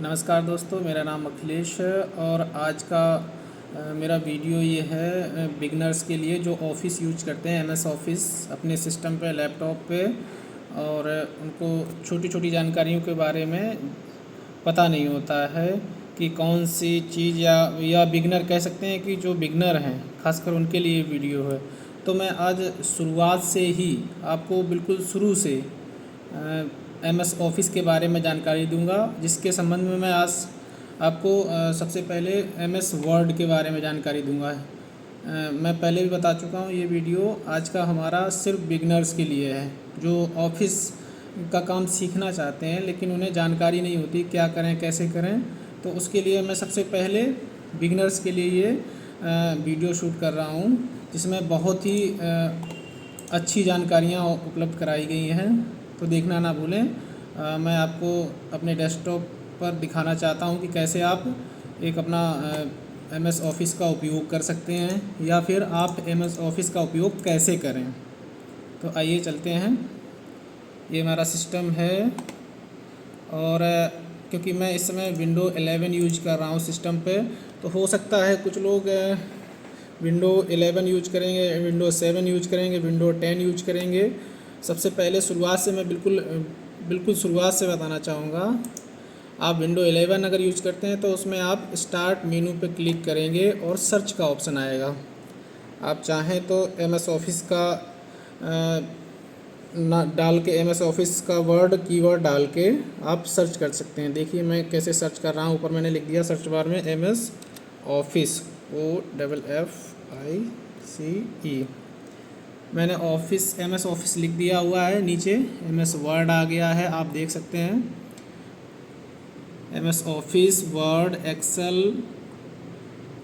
नमस्कार दोस्तों, मेरा नाम अखिलेश है और आज का मेरा वीडियो ये है बिगनर्स के लिए जो ऑफ़िस यूज करते हैं एमएस ऑफ़िस अपने सिस्टम पे, लैपटॉप पे, और उनको छोटी छोटी जानकारियों के बारे में पता नहीं होता है कि कौन सी चीज़ या बिगनर कह सकते हैं कि जो बिगनर हैं खासकर उनके लिए वीडियो है। तो मैं आज शुरुआत से ही आपको बिल्कुल शुरू से एमएस ऑफ़िस के बारे में जानकारी दूंगा, जिसके संबंध में मैं आज आपको सबसे पहले एमएस वर्ड के बारे में जानकारी दूंगा। मैं पहले भी बता चुका हूँ, ये वीडियो आज का हमारा सिर्फ बिगनर्स के लिए है जो ऑफ़िस का काम सीखना चाहते हैं लेकिन उन्हें जानकारी नहीं होती क्या करें कैसे करें। तो उसके लिए मैं सबसे पहले बिगनर्स के लिए ये वीडियो शूट कर रहा हूँ, जिसमें बहुत ही अच्छी जानकारियाँ उपलब्ध कराई गई हैं। तो देखना ना भूलें। मैं आपको अपने डेस्कटॉप पर दिखाना चाहता हूँ कि कैसे आप एक अपना एमएस ऑफ़िस का उपयोग कर सकते हैं या फिर आप एमएस ऑफ़िस का उपयोग कैसे करें। तो आइए चलते हैं। ये हमारा सिस्टम है और क्योंकि मैं इस समय विंडो 11 यूज कर रहा हूँ सिस्टम पे, तो हो सकता है कुछ लोग विंडो 11 यूज करेंगे, विंडो 7 यूज करेंगे, विंडो 10 यूज करेंगे। सबसे पहले शुरुआत से मैं बिल्कुल शुरुआत से बताना चाहूँगा। आप विंडो 11 अगर यूज करते हैं तो उसमें आप स्टार्ट मेनू पे क्लिक करेंगे और सर्च का ऑप्शन आएगा। आप चाहें तो एमएस ऑफ़िस का ना डाल के एमएस ऑफ़िस का वर्ड कीवर्ड डाल के आप सर्च कर सकते हैं। देखिए मैं कैसे सर्च कर रहा हूँ। ऊपर मैंने लिख दिया सर्च बार में एमएस ऑफ़िस, OFFICE। मैंने ऑफ़िस एमएस ऑफ़िस लिख दिया हुआ है। नीचे एमएस वर्ड आ गया है, आप देख सकते हैं। एमएस ऑफ़िस, वर्ड, एक्सेल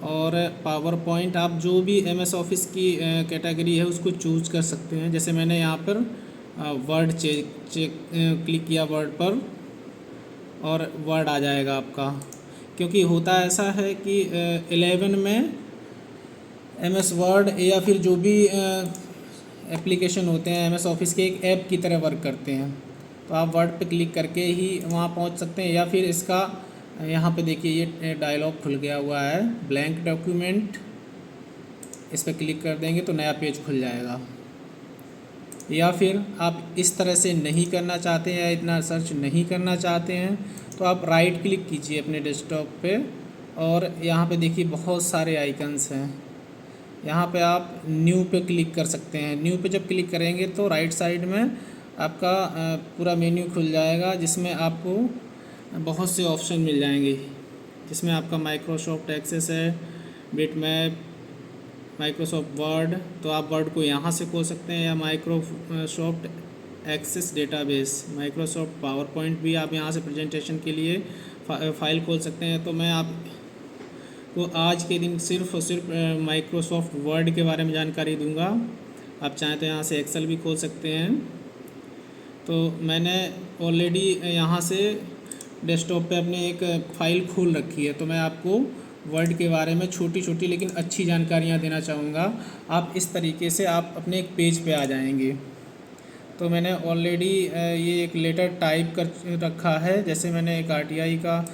और पावर पॉइंट, आप जो भी एमएस ऑफ़िस की कैटेगरी है उसको चूज कर सकते हैं। जैसे मैंने यहाँ पर वर्ड क्लिक किया वर्ड पर और वर्ड आ जाएगा आपका। क्योंकि होता ऐसा है कि 11 में एमएस वर्ड या फिर जो भी एप्लीकेशन होते हैं एमएस ऑफ़िस के एक ऐप की तरह वर्क करते हैं। तो आप वर्ड पे क्लिक करके ही वहाँ पहुँच सकते हैं, या फिर इसका यहाँ पे देखिए ये डायलॉग खुल गया हुआ है ब्लैंक डॉक्यूमेंट। इस पर क्लिक कर देंगे तो नया पेज खुल जाएगा। या फिर आप इस तरह से नहीं करना चाहते हैं या इतना सर्च नहीं करना चाहते हैं तो आप राइट क्लिक कीजिए अपने डेस्कटॉप पे और यहाँ पे देखिए बहुत सारे आइकन्स हैं। यहाँ पे आप न्यू पे क्लिक कर सकते हैं। न्यू पे जब क्लिक करेंगे तो राइट साइड में आपका पूरा मेन्यू खुल जाएगा, जिसमें आपको बहुत से ऑप्शन मिल जाएंगे, जिसमें आपका माइक्रोसॉफ्ट एक्सेस है, बिटमैप, माइक्रोसॉफ्ट वर्ड। तो आप वर्ड को यहाँ से खोल सकते हैं, या Microsoft Access database, Microsoft PowerPoint भी आप यहाँ से प्रेजेंटेशन के लिए फ़ाइल खोल सकते हैं। तो मैं आपको आज के दिन सिर्फ और सिर्फ माइक्रोसॉफ्ट वर्ड के बारे में जानकारी दूंगा। आप चाहें तो यहाँ से एक्सेल भी खोल सकते हैं। तो मैंने ऑलरेडी यहाँ से डेस्कटॉप पे अपने एक फ़ाइल खोल रखी है, तो मैं आपको वर्ड के बारे में छोटी छोटी लेकिन अच्छी जानकारियाँ देना चाहूँगा। आप इस तरीके से आप अपने एक पेज पे आ जाएंगे। तो मैंने ऑलरेडी ये एक लेटर टाइप कर रखा है। जैसे मैंने एक RTI का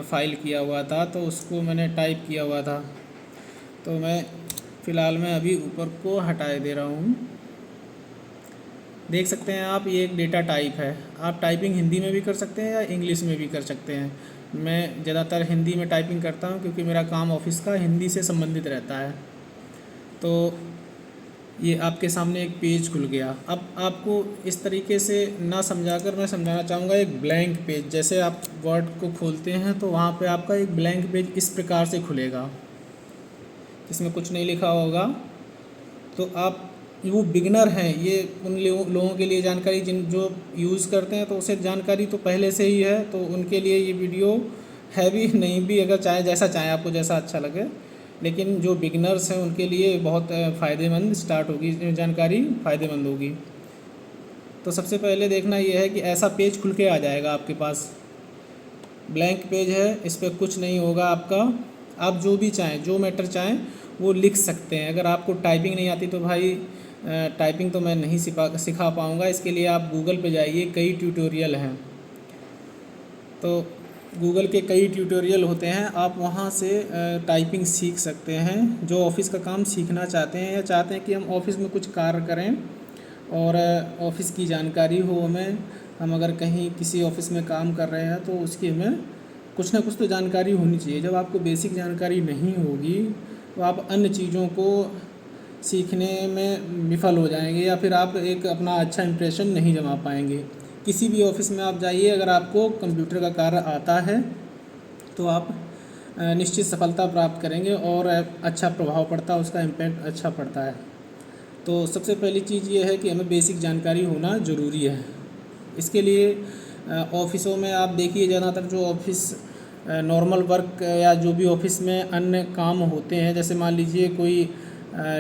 फ़ाइल किया हुआ था तो उसको मैंने टाइप किया हुआ था। तो मैं फ़िलहाल मैं अभी ऊपर को हटाए दे रहा हूँ। देख सकते हैं आप, ये एक डेटा टाइप है। आप टाइपिंग हिंदी में भी कर सकते हैं या इंग्लिश में भी कर सकते हैं। मैं ज़्यादातर हिंदी में टाइपिंग करता हूँ क्योंकि मेरा काम ऑफ़िस का हिंदी से संबंधित रहता है। तो ये आपके सामने एक पेज खुल गया। अब आपको इस तरीके से ना समझाकर मैं समझाना चाहूँगा एक ब्लैंक पेज। जैसे आप वर्ड को खोलते हैं तो वहाँ पे आपका एक ब्लैंक पेज इस प्रकार से खुलेगा, इसमें कुछ नहीं लिखा होगा। तो आप वो बिगनर हैं, ये उन लोगों के लिए जानकारी जो यूज़ करते हैं तो उसे जानकारी तो पहले से ही है, तो उनके लिए ये वीडियो है भी नहीं भी, अगर चाहे जैसा चाहें आपको जैसा अच्छा लगे। लेकिन जो बिगनर्स हैं उनके लिए बहुत फ़ायदेमंद स्टार्ट होगी, जानकारी फ़ायदेमंद होगी। तो सबसे पहले देखना ये है कि ऐसा पेज खुल के आ जाएगा आपके पास। ब्लैंक पेज है, इस पर कुछ नहीं होगा आपका। आप जो भी चाहें, जो मैटर चाहें वो लिख सकते हैं। अगर आपको टाइपिंग नहीं आती तो भाई टाइपिंग तो मैं नहीं सिखा पाऊँगा। इसके लिए आप गूगल पे जाइए, कई ट्यूटोरियल हैं। तो गूगल के कई ट्यूटोरियल होते हैं, आप वहाँ से टाइपिंग सीख सकते हैं। जो ऑफ़िस का काम सीखना चाहते हैं या चाहते हैं कि हम ऑफ़िस में कुछ कार्य करें और ऑफ़िस की जानकारी हो हमें, हम अगर कहीं किसी ऑफ़िस में काम कर रहे हैं तो उसकी हमें कुछ ना कुछ तो जानकारी होनी चाहिए। जब आपको बेसिक जानकारी नहीं होगी तो आप अन्य चीज़ों को सीखने में विफल हो जाएंगे या फिर आप एक अपना अच्छा इंप्रेशन नहीं जमा पाएंगे। किसी भी ऑफ़िस में आप जाइए, अगर आपको कंप्यूटर का कार्य आता है तो आप निश्चित सफलता प्राप्त करेंगे और अच्छा प्रभाव पड़ता है, उसका इम्पैक्ट अच्छा पड़ता है। तो सबसे पहली चीज़ ये है कि हमें बेसिक जानकारी होना ज़रूरी है। इसके लिए ऑफ़िसों में आप देखिए, ज़्यादातर जो ऑफ़िस नॉर्मल वर्क या जो भी ऑफ़िस में अन्य काम होते हैं, जैसे मान लीजिए कोई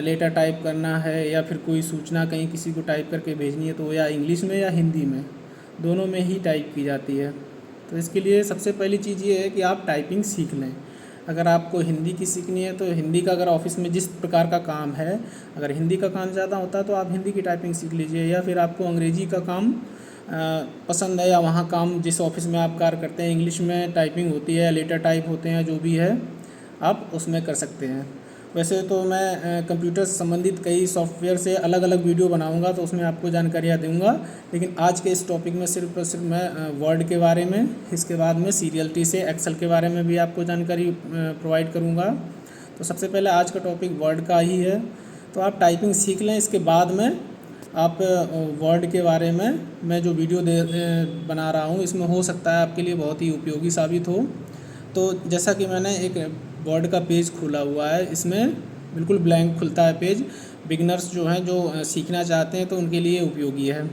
लेटर टाइप करना है या फिर कोई सूचना कहीं किसी को टाइप करके भेजनी है तो या इंग्लिश में या हिंदी में, दोनों में ही टाइप की जाती है। तो इसके लिए सबसे पहली चीज़ ये है कि आप टाइपिंग सीख लें। अगर आपको हिंदी की सीखनी है तो हिंदी का, अगर ऑफ़िस में जिस प्रकार का काम है, अगर हिंदी का काम ज़्यादा होता है तो आप हिंदी की टाइपिंग सीख लीजिए। या फिर आपको अंग्रेजी का काम पसंद है या वहाँ काम जिस ऑफ़िस में आप कार्य करते हैं इंग्लिश में टाइपिंग होती है या लेटर टाइप होते हैं, जो भी है आप उसमें कर सकते हैं। वैसे तो मैं कंप्यूटर से संबंधित कई सॉफ्टवेयर से अलग अलग वीडियो बनाऊंगा तो उसमें आपको जानकारियाँ दूंगा, लेकिन आज के इस टॉपिक में सिर्फ और सिर्फ मैं वर्ड के बारे में, इसके बाद में सीरियलिटी से एक्सेल के बारे में भी आपको जानकारी प्रोवाइड करूंगा। तो सबसे पहले आज का टॉपिक वर्ड का ही है, तो आप टाइपिंग सीख लें। इसके बाद में आप वर्ड के बारे में मैं जो वीडियो बना रहा हूँ इसमें हो सकता है आपके लिए बहुत ही उपयोगी साबित हो। तो जैसा कि मैंने एक वर्ड का पेज खुला हुआ है, इसमें बिल्कुल ब्लैंक खुलता है पेज। बिगनर्स जो हैं, जो सीखना चाहते हैं तो उनके लिए उपयोगी है।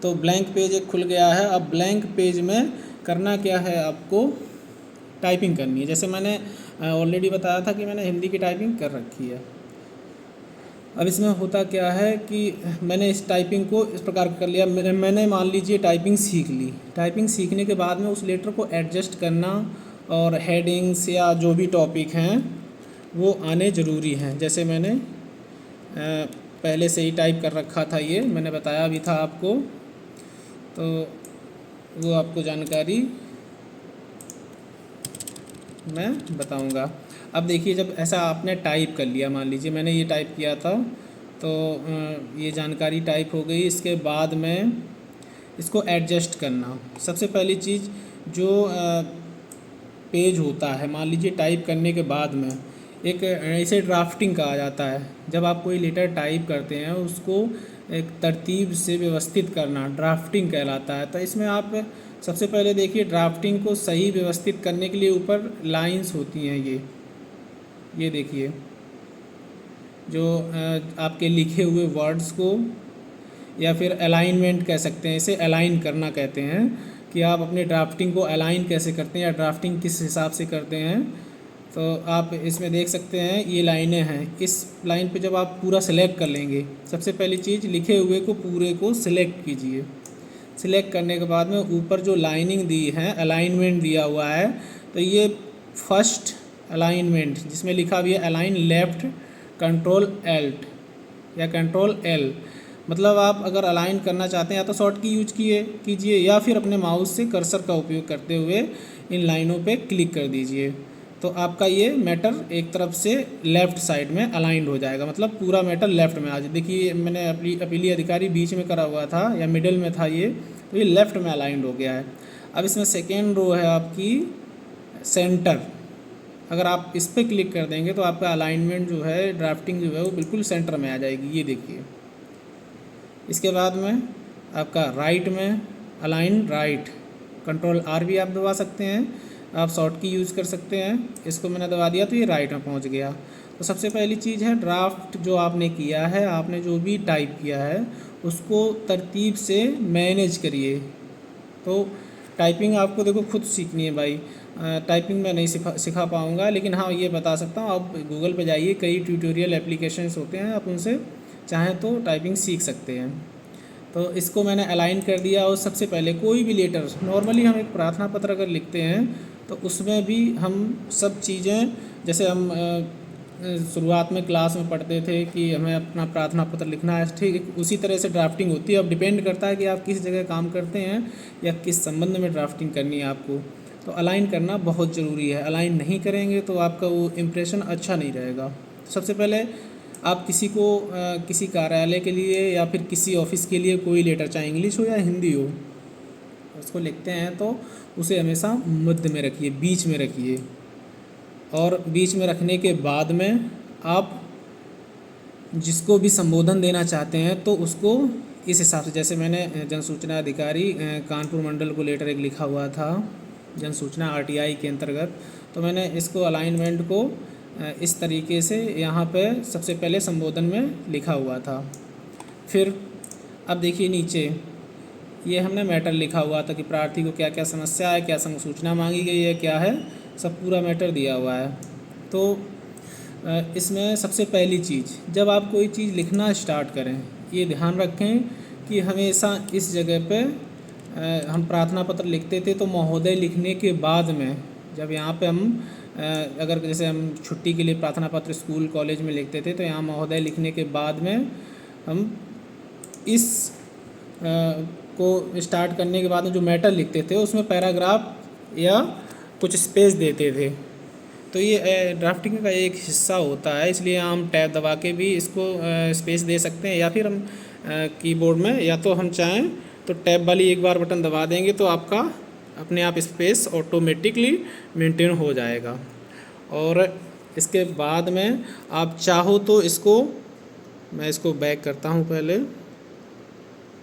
तो ब्लैंक पेज एक खुल गया है। अब ब्लैंक पेज में करना क्या है, आपको टाइपिंग करनी है। जैसे मैंने ऑलरेडी बताया था कि मैंने हिंदी की टाइपिंग कर रखी है। अब इसमें होता क्या है कि मैंने इस टाइपिंग को इस प्रकार कर लिया, मैंने मान लीजिए टाइपिंग सीख ली। टाइपिंग सीखने के बाद में उस लेटर को एडजस्ट करना और हेडिंग्स या जो भी टॉपिक हैं वो आने ज़रूरी हैं। जैसे मैंने पहले से ही टाइप कर रखा था, ये मैंने बताया भी था आपको, तो वो आपको जानकारी मैं बताऊंगा। अब देखिए, जब ऐसा आपने टाइप कर लिया, मान लीजिए मैंने ये टाइप किया था तो ये जानकारी टाइप हो गई। इसके बाद में इसको एडजस्ट करना। सबसे पहली चीज़, जो पेज होता है, मान लीजिए टाइप करने के बाद में एक इसे ड्राफ्टिंग कहा जाता है। जब आप कोई लेटर टाइप करते हैं उसको एक तरतीब से व्यवस्थित करना ड्राफ्टिंग कहलाता है। तो इसमें आप सबसे पहले देखिए, ड्राफ्टिंग को सही व्यवस्थित करने के लिए ऊपर लाइंस होती हैं, ये देखिए, जो आपके लिखे हुए वर्ड्स को, या फिर अलाइनमेंट कह सकते हैं, इसे अलाइन करना कहते हैं कि आप अपने ड्राफ्टिंग को अलाइन कैसे करते हैं या ड्राफ्टिंग किस हिसाब से करते हैं। तो आप इसमें देख सकते हैं ये लाइनें हैं। इस लाइन पे जब आप पूरा सिलेक्ट कर लेंगे, सबसे पहली चीज़ लिखे हुए को पूरे को सिलेक्ट कीजिए। सिलेक्ट करने के बाद में ऊपर जो लाइनिंग दी है, अलाइनमेंट दिया हुआ है, तो ये फर्स्ट अलाइनमेंट जिसमें लिखा भी है अलाइन लेफ्ट कंट्रोल एल्ट या कंट्रोल एल, मतलब आप अगर अलाइन करना चाहते हैं या तो शॉर्ट की यूज कीजिए या फिर अपने माउस से कर्सर का उपयोग करते हुए इन लाइनों पे क्लिक कर दीजिए। तो आपका ये मैटर एक तरफ से लेफ़्ट साइड में अलाइंड हो जाएगा, मतलब पूरा मैटर लेफ़्ट में आ जाए। देखिए, मैंने अपीलीय अधिकारी बीच में करा हुआ था या मिडिल में था ये, तो ये लेफ़्ट में अलाइंड हो गया है। अब इसमें सेकेंड रो है आपकी सेंटर। अगर आप इस पर क्लिक कर देंगे तो आपका अलाइनमेंट जो है, ड्राफ्टिंग जो है, वो बिल्कुल सेंटर में आ जाएगी, ये देखिए। इसके बाद में आपका राइट में अलाइन राइट, कंट्रोल आर भी आप दबा सकते हैं, आप शॉर्ट की यूज़ कर सकते हैं। इसको मैंने दबा दिया तो ये राइट में पहुंच गया। तो सबसे पहली चीज़ है, ड्राफ्ट जो आपने किया है, आपने जो भी टाइप किया है उसको तरतीब से मैनेज करिए। तो टाइपिंग आपको देखो खुद सीखनी है भाई, टाइपिंग मैं नहीं सिखा पाऊँगा, लेकिन हाँ ये बता सकता हूँ, आप गूगल पे जाइए, कई ट्यूटोरियल एप्लीकेशंस होते हैं, आप उनसे चाहें तो टाइपिंग सीख सकते हैं। तो इसको मैंने अलाइन कर दिया। और सबसे पहले कोई भी लेटर, नॉर्मली हम एक प्रार्थना पत्र अगर लिखते हैं तो उसमें भी हम सब चीज़ें, जैसे हम शुरुआत में क्लास में पढ़ते थे कि हमें अपना प्रार्थना पत्र लिखना है, ठीक उसी तरह से ड्राफ्टिंग होती है। अब डिपेंड करता है कि आप किस जगह काम करते हैं या किस संबंध में ड्राफ्टिंग करनी है आपको। तो अलाइन करना बहुत ज़रूरी है। अलाइन नहीं करेंगे तो आपका वो इम्प्रेशन अच्छा नहीं रहेगा। सबसे पहले आप किसी को किसी कार्यालय के लिए या फिर किसी ऑफिस के लिए कोई लेटर, चाहे इंग्लिश हो या हिंदी हो, उसको लिखते हैं तो उसे हमेशा मध्य में रखिए, बीच में रखिए। और बीच में रखने के बाद में आप जिसको भी संबोधन देना चाहते हैं तो उसको इस हिसाब से, जैसे मैंने जन सूचना अधिकारी कानपुर मंडल को लेटर एक लिखा हुआ था जन सूचना आरटीआई के अंतर्गत, तो मैंने इसको अलाइनमेंट को इस तरीके से यहाँ पे सबसे पहले संबोधन में लिखा हुआ था। फिर अब देखिए नीचे ये हमने मैटर लिखा हुआ था कि प्रार्थी को क्या क्या समस्या है, क्या सूचना मांगी गई है, क्या है, सब पूरा मैटर दिया हुआ है। तो इसमें सबसे पहली चीज़, जब आप कोई चीज़ लिखना स्टार्ट करें, ये ध्यान रखें कि हमेशा इस जगह पे हम प्रार्थना पत्र लिखते थे तो महोदय लिखने के बाद में, जब यहाँ पे हम अगर जैसे हम छुट्टी के लिए प्रार्थना पत्र स्कूल कॉलेज में लिखते थे तो यहाँ महोदय लिखने के बाद में हम इस को स्टार्ट करने के बाद में जो मैटर लिखते थे उसमें पैराग्राफ या कुछ स्पेस देते थे। तो ये ड्राफ्टिंग का एक हिस्सा होता है, इसलिए हम टैब दबा के भी इसको स्पेस दे सकते हैं, या फिर हम कीबोर्ड में, या तो हम चाहें तो टैब वाली एक बार बटन दबा देंगे तो आपका अपने आप स्पेस ऑटोमेटिकली मेंटेन हो जाएगा। और इसके बाद में आप चाहो तो इसको, मैं इसको बैक करता हूँ, पहले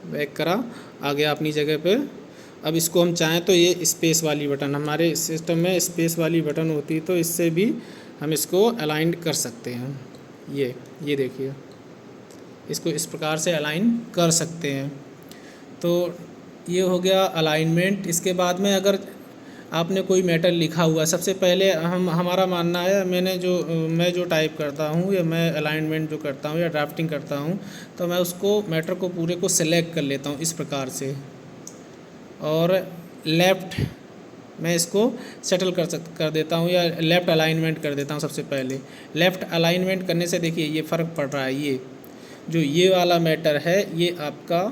बैक करा, आ गया अपनी जगह पे। अब इसको हम चाहें तो ये स्पेस वाली बटन, हमारे सिस्टम में स्पेस वाली बटन होती है तो इससे भी हम इसको अलाइन कर सकते हैं। ये देखिए, इसको इस प्रकार से अलाइन कर सकते हैं। तो ये हो गया अलाइनमेंट। इसके बाद में अगर आपने कोई मैटर लिखा हुआ, सबसे पहले हमारा मानना है, मैं जो टाइप करता हूँ या मैं अलाइनमेंट जो करता हूँ या ड्राफ्टिंग करता हूँ तो मैं उसको मैटर को पूरे को सिलेक्ट कर लेता हूँ इस प्रकार से, और लेफ़्ट मैं इसको सेटल कर देता हूँ या लेफ़्ट अलाइनमेंट कर देता हूँ। सबसे पहले लेफ़्ट अलाइनमेंट करने से देखिए ये फ़र्क पड़ रहा है, ये वाला मैटर है ये आपका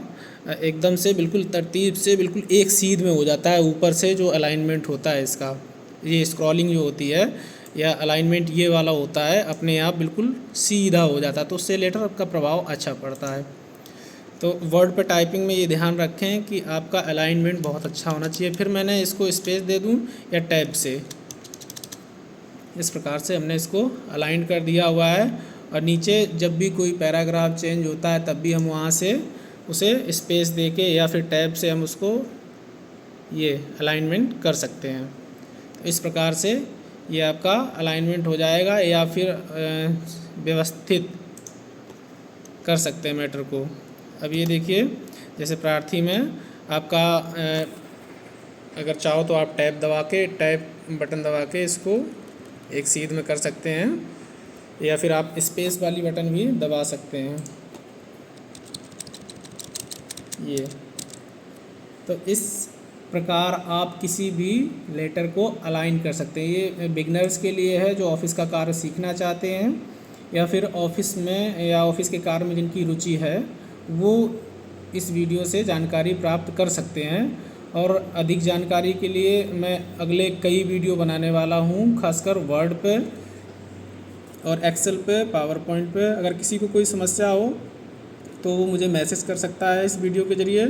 एकदम से बिल्कुल तरतीब से बिल्कुल एक सीध में हो जाता है। ऊपर से जो अलाइनमेंट होता है इसका, ये स्क्रॉलिंग जो होती है या अलाइनमेंट ये वाला होता है, अपने आप बिल्कुल सीधा हो जाता है, तो उससे लेटर का प्रभाव अच्छा पड़ता है। तो वर्ड पे टाइपिंग में ये ध्यान रखें कि आपका अलाइनमेंट बहुत अच्छा होना चाहिए। फिर मैंने इसको स्पेस दे दूं या टैब से, इस प्रकार से हमने इसको अलाइन कर दिया हुआ है। और नीचे जब भी कोई पैराग्राफ चेंज होता है तब भी हम वहाँ से उसे स्पेस दे के या फिर टैब से हम उसको ये अलाइनमेंट कर सकते हैं। तो इस प्रकार से ये आपका अलाइनमेंट हो जाएगा, या फिर व्यवस्थित कर सकते हैं मैटर को। अब ये देखिए, जैसे प्रार्थी में आपका अगर चाहो तो आप टैब बटन दबा के इसको एक सीध में कर सकते हैं, या फिर आप स्पेस वाली बटन भी दबा सकते हैं। ये तो इस प्रकार आप किसी भी लेटर को अलाइन कर सकते हैं। ये बिगनर्स के लिए है जो ऑफिस का कार्य सीखना चाहते हैं, या फिर ऑफिस में या ऑफिस के कार्य में जिनकी रुचि है वो इस वीडियो से जानकारी प्राप्त कर सकते हैं। और अधिक जानकारी के लिए मैं अगले कई वीडियो बनाने वाला हूँ, खासकर वर्ड पे और एक्सेल पे, पावर पॉइंट पे। अगर किसी को कोई समस्या हो तो वो मुझे मैसेज कर सकता है इस वीडियो के ज़रिए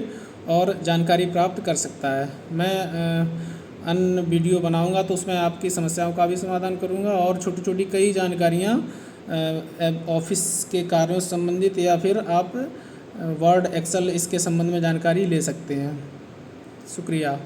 और जानकारी प्राप्त कर सकता है। मैं अन्य वीडियो बनाऊंगा तो उसमें आपकी समस्याओं का भी समाधान करूंगा, और छोटी छोटी कई जानकारियाँ ऑफिस के कार्यों से संबंधित, या फिर आप वर्ड एक्सेल इसके संबंध में जानकारी ले सकते हैं। शुक्रिया।